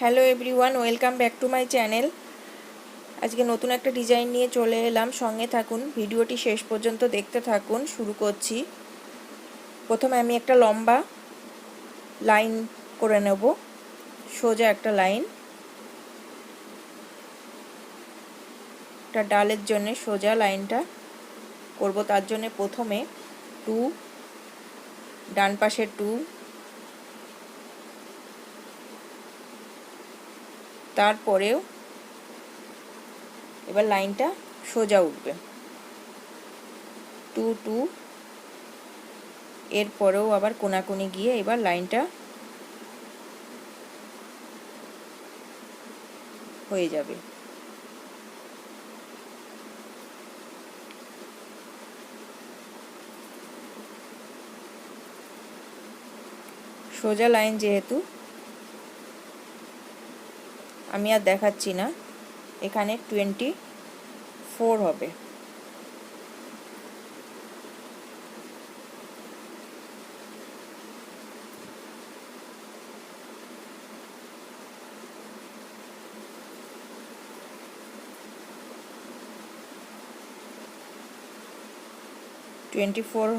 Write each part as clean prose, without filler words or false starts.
Hello everyone, welcome back to my channel. আজকে নতুন একটা ডিজাইন নিয়ে চলে এলাম, সঙ্গে থাকুন, ভিডিওটি শেষ পর্যন্ত দেখতে থাকুন। শুরু করছি। প্রথমে আমি একটা লম্বা লাইন করে নেব, সোজা একটা লাইন, একটা ডালের জন্য সোজা লাইনটা করব। তার জন্য প্রথমে 2, ডান পাশে 2, তারপরেও এবার লাইনটা সোজা উঠবে 2 2, এরপরেও আবার কোনাকুনি গিয়ে এবার লাইনটা হয়ে যাবে। সোজা লাইন যেহেতু আমি আর দেখাচ্ছি না, এখানে 24 হবে।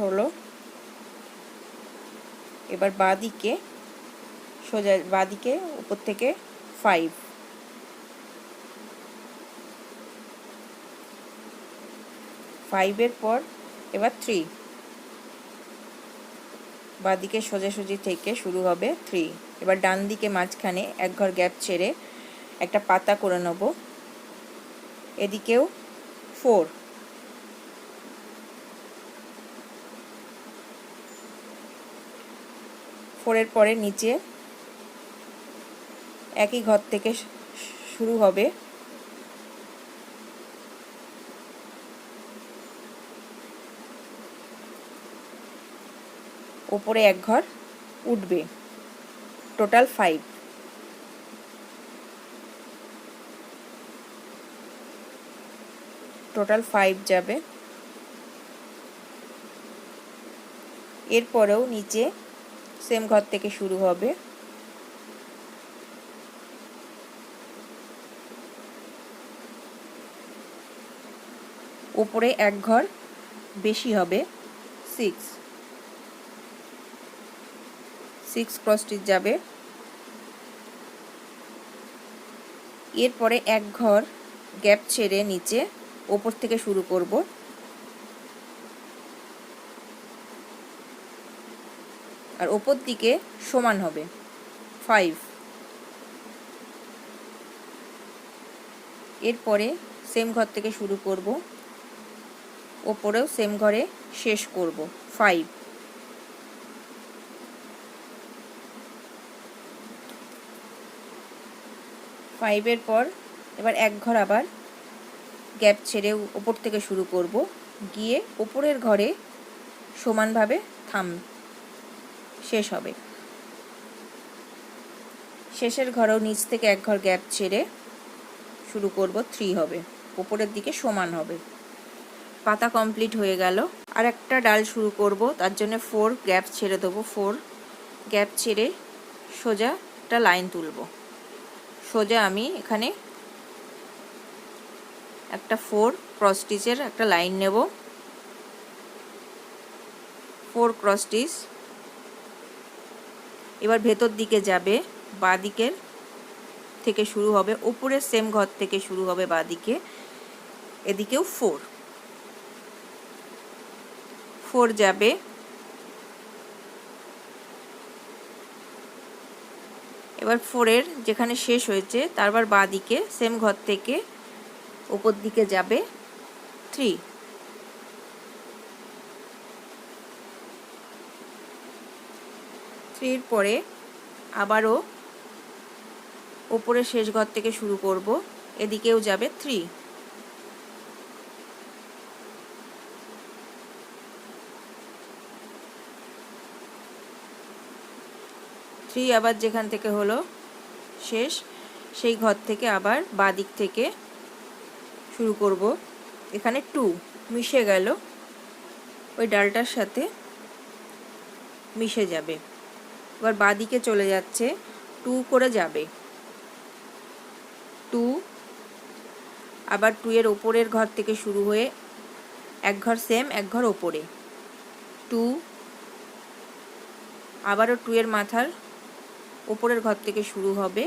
হলো। এবার বাঁদিকে সোজা, বাঁদিকে উপর থেকে 5, এর পর এবার 3, বাঁদিকে সোজাসুজি থেকে শুরু হবে 3। এবার ডান দিকে মাঝখানে এক ঘর গ্যাপ ছেড়ে একটা পাতা করে নেব, এদিকেও 4, এর পরে নিচে একই ঘর থেকে শুরু হবে, ওপরে এক ঘর উঠবে, টোটাল 5। যাবে। এরপরেও নিচে সেম ঘর থেকে শুরু হবে, ওপরে এক ঘর বেশি হবে, 6 ক্রস স্টিচ যাবে। এরপরে এক ঘর গ্যাপ ছেড়ে নিচে ওপর থেকে শুরু করব, আর ওপর দিকে সমান হবে 5। এরপরে সেম ঘর থেকে শুরু করব, ওপরেও সেম ঘরে শেষ করব 5। এর পর এবার এক ঘর আবার গ্যাপ ছেড়ে ওপর থেকে শুরু করব, গিয়ে ওপরের ঘরে সমানভাবে শেষ হবে। শেষের ঘরেও নিচ থেকে এক ঘর গ্যাপ ছেড়ে শুরু করব, 3 হবে, ওপরের দিকে সমান হবে। পাতা কমপ্লিট হয়ে গেল। আর একটা ডাল শুরু করব, তার জন্য 4 গ্যাপ ছেড়ে দেবো, 4 গ্যাপ ছেড়ে সোজা একটা লাইন তুলব। সোজা আমি এখানে একটা 4 ক্রস স্টিচের একটা লাইন নেব, 4 ক্রস স্টিচ। এবার ভেতর দিকে যাবে, বাঁ দিকের থেকে শুরু হবে, উপরের সেম ঘর থেকে শুরু হবে বাঁ দিকে, এদিকেও 4 যাবে। এবার 4 যেখানে শেষ হয়েছে তারপর বাঁ দিকে সেম ঘর থেকে উপর দিকে যাবে 3। পরে আবারও ওপরের শেষ ঘর থেকে শুরু করব, এদিকেও যাবে 3। আবার যেখান থেকে হলো শেষ, সেই ঘর থেকে আবার বাঁ দিক থেকে শুরু করব। এখানে 2 মিশে গেল, ওই ডালটার সাথে মিশে যাবে। এবার বাঁ দিকে চলে যাচ্ছে, 2 করে যাবে, 2, আবার 2 এর ওপরের ঘর থেকে শুরু হয়ে এক ঘর সেম, এক ঘর ওপরে 2, আবারও 2 এর মাথার ওপরের ঘর থেকে শুরু হবে,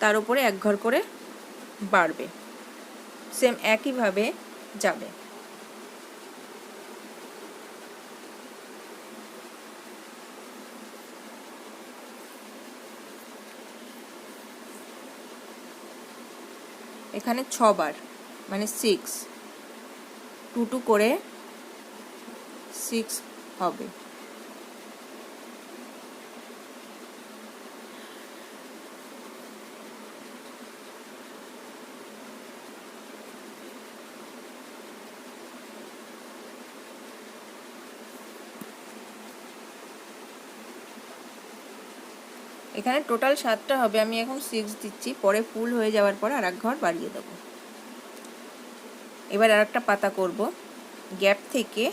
তার উপরে এক ঘর করে বাড়বে, সেম একইভাবে যাবে। এখানে 6 বার মানে 6, 2 2 করে 6 হবে। এখানে টোটাল 7টা হবে, আমি এখন 6 দিচ্ছি, পরে ফুল হয়ে যাওয়ার পরে আর এক ঘর বাড়িয়ে দেব। এবার আর একটা পাতা করব, গ্যাপ থেকে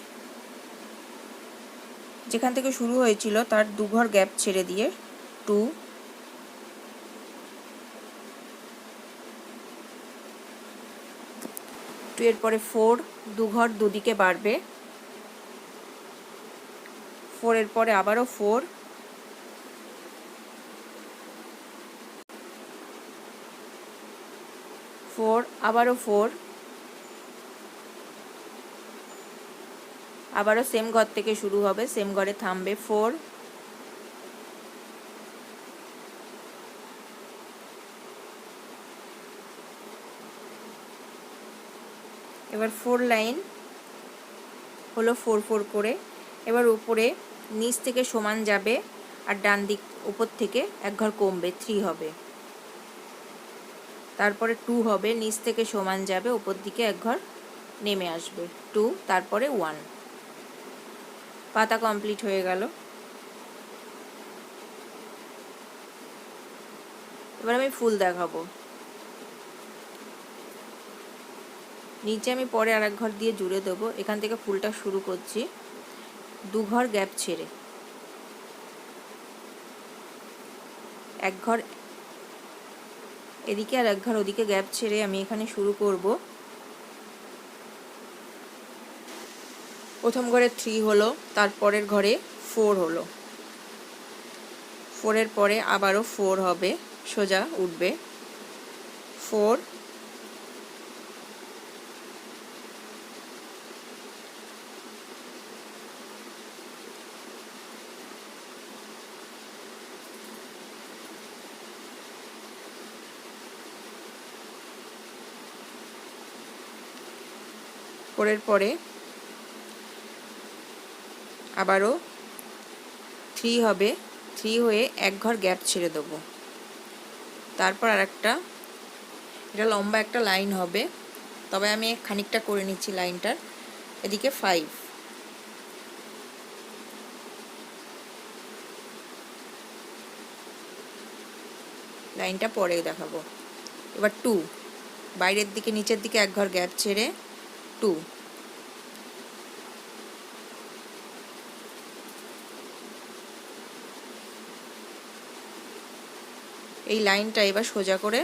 যেখান থেকে শুরু হয়েছিল তার 2 ঘর গ্যাপ ছেড়ে দিয়ে 2, 2 এর পরে 4, 2 ঘর দুদিকে বাড়বে, 4 এর পরে আবারও 4, 4, আবারও 4, আবারও সেম ঘর থেকে শুরু হবে, সেম ঘরে থামবে 4, এবার 4 লাইন হলো 4 4 করে। এবার উপরে নিচ থেকে সমান যাবে আর ডান দিক উপর থেকে এক ঘর কমবে, 3 হবে। তারপরে 2 হবে, নিচ থেকে সমান যাবে, উপর দিকে এক ঘর নেমে আসবে 2, তারপরে 1। পাতা কমপ্লিট হয়ে গেল। এবার আমি ফুল দেখাবো। নিচে আমি পরে আর এক ঘর দিয়ে জুড়ে দেবো, এখান থেকে ফুলটা শুরু করছি 2 ঘর গ্যাপ ছেড়ে, এক ঘর এদিকে আর এক ঘর ওদিকে গ্যাপ ছেড়ে আমি এখানে শুরু করব। প্রথম ঘরে 3 হলো, তারপরের ঘরে 4 হলো, 4 এর পরে আবারও 4 হবে, সোজা উঠবে 4, পরের পরে আবারও 3 হবে, 3 হয়ে এক ঘর গ্যাপ ছেড়ে দেবো, তারপর আর একটা, এটা লম্বা একটা লাইন হবে, তবে আমি খানিকটা করে নিচ্ছি লাইনটার, এদিকে 5, লাইনটা পরে দেখাবো। এবার 2, বাইরের দিকে নিচের দিকে এক ঘর গ্যাপ ছেড়ে 2, এই লাইনটা এবার সোজা করে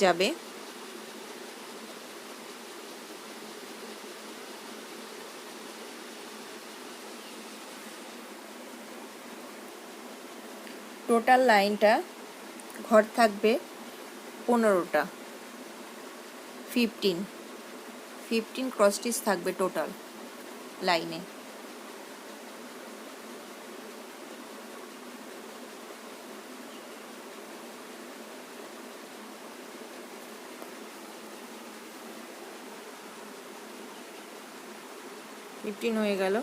যাবে, টোটাল লাইনটা ঘর থাকবে 15টা, 15 ক্রস স্টিচ থাকবে টোটাল লাইনে। হয়ে গেল।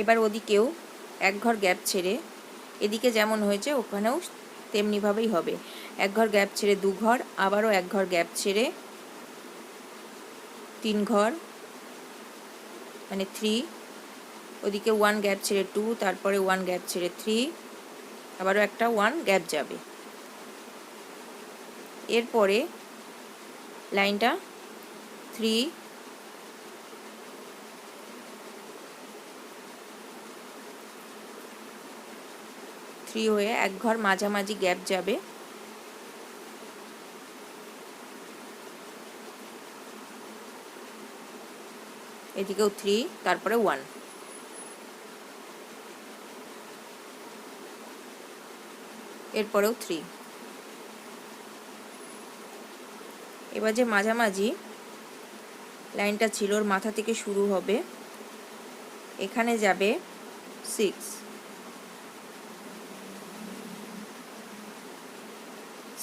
এবার ওদিকেও এক ঘর গ্যাপ ছেড়ে, এদিকে যেমন হয়েছে ওখানেও তেমনিভাবেই হবে, এক ঘর গ্যাপ ছেড়ে 2 ঘর, আবারও এক ঘর গ্যাপ ছেড়ে 3 ঘর মানে 3, ওদিকে 1 গ্যাপ ছেড়ে 2, তারপরে 1 গ্যাপ ছেড়ে 3, আবারও একটা 1 গ্যাপ যাবে। এরপরে লাইনটা 3, 4, 3 হয়ে এক ঘর মাঝামাঝি গ্যাপ যাবে, এদিকেও 3, তারপরে 1, এরপরেও 3। এবার যে মাঝামাঝি লাইনটা ছিল ওর মাথা থেকে শুরু হবে, এখানে যাবে 6,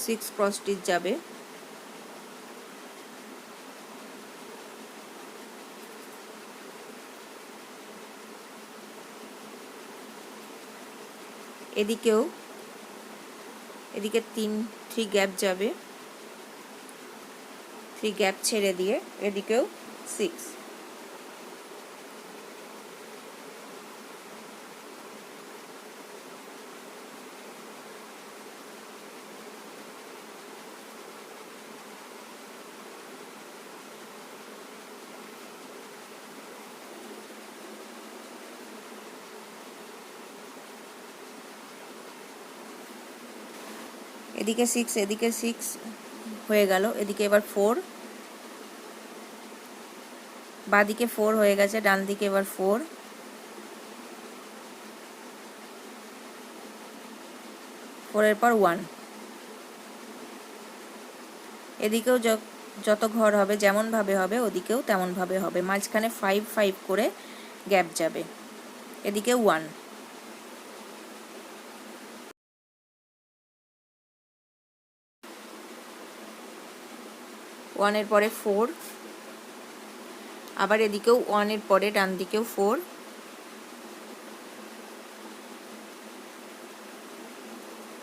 6 ক্রস স্টিচ যাবে, এদিকে 3 গ্যাপ যাবে, 3 গ্যাপ ছেড়ে দিয়ে এদিকেও 6, এদিকে 6, এদিকে 6 হয়ে গেল, এদিকে এবার 4, বাঁদিকে 4 হয়ে গেছে, ডান দিকে এবার 4, 4 এর পর 1, এদিকেও যত ঘর হবে যেমনভাবে হবে ওদিকেও তেমনভাবে হবে, মাঝখানে 5 5 করে গ্যাপ যাবে, এদিকে 1, 1 এর পরে 4, আবার এদিকেও 1 এর পরে ডান দিকেও 4,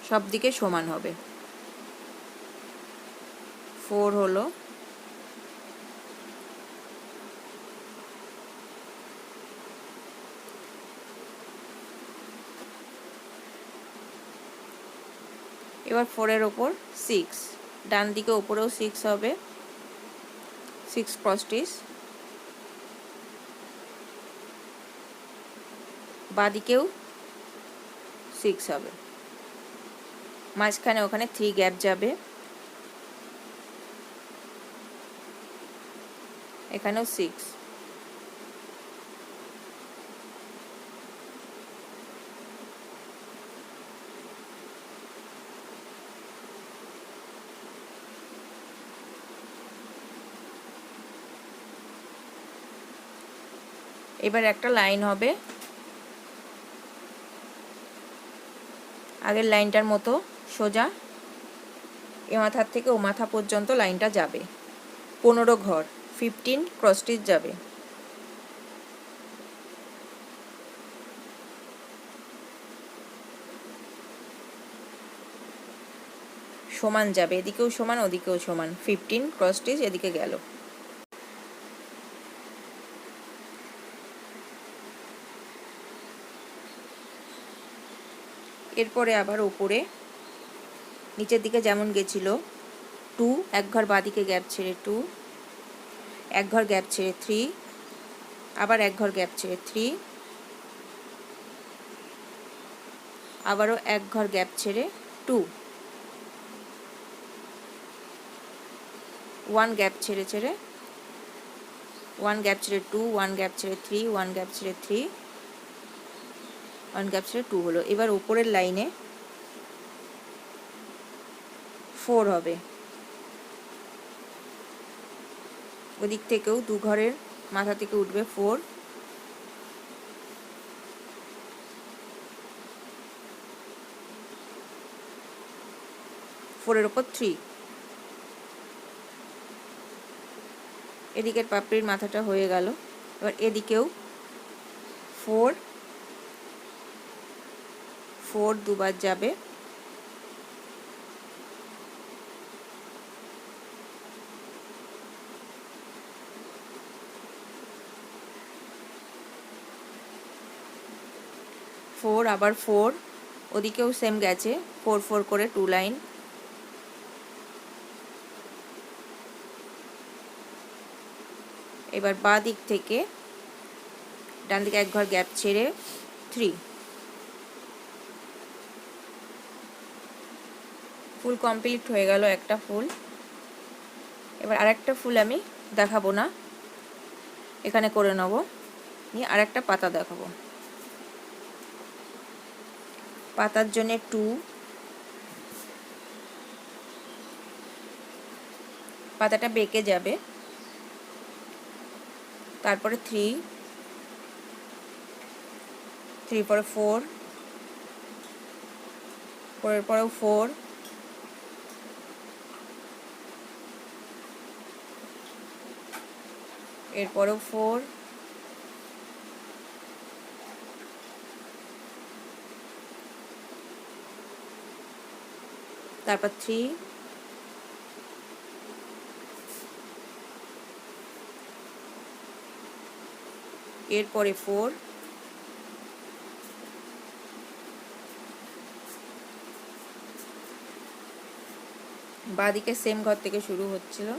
সব দিকে সমান হবে, 4 হলো, এবার 4 এর ওপর 6, ডান দিকে ওপরেও 6 হবে, 6 ক্রস স্টিচ, বাঁদিকেও 6 হবে, মাঝখানে ওখানে 3 গ্যাপ যাবে, এখানেও 6, এবার একটা লাইন হবে, আগের লাইনটার মতো সোজা এ মাথার থেকে ও মাথা পর্যন্ত লাইনটা যাবে, 15 ঘর 15 ক্রস স্টিচ যাবে, সমান যাবে, এদিকেও সমান ওদিকেও সমান, 15 ক্রস স্টিচ এদিকে গেল, এরপরে আবার উপরে নিচের দিকে যেমন গেছিল 2, এক ঘর বাঁদিকে গ্যাপ ছেড়ে 2, এক ঘর গ্যাপ ছেড়ে 3, আবার এক ঘর গ্যাপ ছেড়ে 3, আবারও এক ঘর গ্যাপ ছেড়ে 2, 1 গ্যাপ ছেড়ে 1 গ্যাপ ছেড়ে 2, 1 গ্যাপ ছেড়ে 3, 1 গ্যাপ ছেড়ে 3, 1 গ্যাপ ছেড়ে 2 হলো, এবার উপরের লাইনে 4 হবে, ওদিক থেকেও 2 ঘরের মাথা থেকে উঠবে 4, এর ওপর 3, এদিকের পাপড়ির মাথাটা হয়ে গেল, এবার এদিকেও 4 দুবার যাবে, আবার 4, ওদিকেও সেম গেছে, 4 4 করে 2 লাইন, এবার বাঁ দিক থেকে ডান দিকে এক ঘর গ্যাপ ছেড়ে 3, ফুল কমপ্লিট হয়ে গেল একটা ফুল। এবার আরেকটা ফুল আমি দেখাবো না, এখানে করে নেব, নিয়ে আরেকটা পাতা দেখাবো। পাতার জন্য 2, পাতাটা বেঁকে যাবে, তারপরে 3 পরে 4, পরের পরেও 4, এরপরেও 4, তারপর 3, এরপরে 4, বাঁদিকে সেম ঘর থেকে শুরু হচ্ছিল,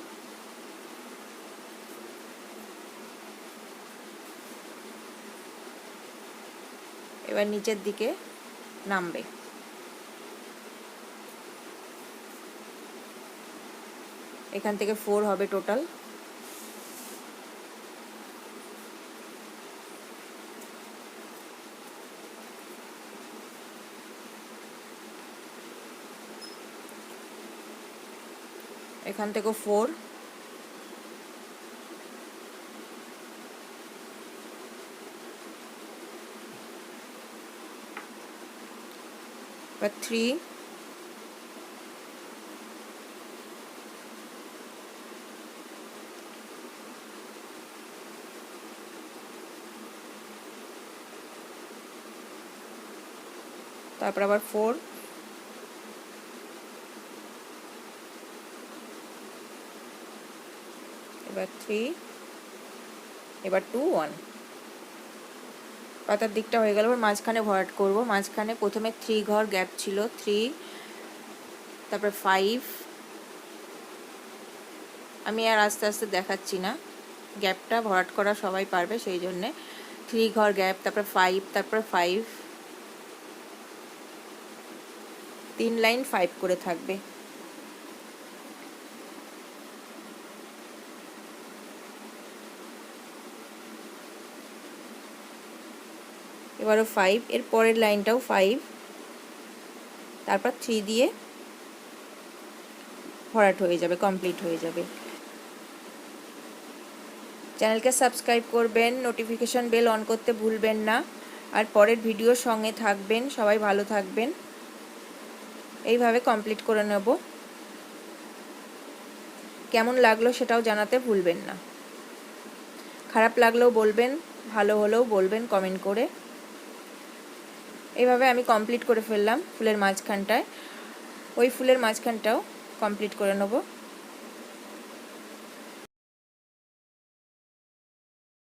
এবার নিচের দিকে নামবে। এখান থেকে 4 হবে টোটাল। এখান থেকে 4, এবার 3, তারপর আবার 4, এবার 3, এবার 2, 1। পাতার দিকটা হয়ে গেল। এবার মাঝখানে ভরাট করব। মাঝখানে প্রথমে 3 ঘর গ্যাপ ছিল, 3, তারপরে 5, আমি আর আস্তে আস্তে দেখাচ্ছি না, গ্যাপটা ভরাট করা সবাই পারবে সেই জন্যে। 3 ঘর গ্যাপ, তারপরে 5, তারপরে 5, 3 লাইন 5 করে থাকবে। এবারও 5, এর পরের লাইনটাও 5, তারপর 3 দিয়ে ভরাট হয়ে যাবে, কমপ্লিট হয়ে যাবে। চ্যানেলকে সাবস্ক্রাইব করবেন, নোটিফিকেশন বেল অন করতে ভুলবেন না, আর পরের ভিডিওর সঙ্গে থাকবেন। সবাই ভালো থাকবেন। এইভাবে কমপ্লিট করে নেব। কেমন লাগলো সেটাও জানাতে ভুলবেন না। খারাপ লাগলেও বলবেন, ভালো হলেও বলবেন কমেন্ট করে। এইভাবে আমি কমপ্লিট করে ফেললাম ফুলের মাঝখানটায়। ওই ফুলের মাঝখানটাও কমপ্লিট করে নেব।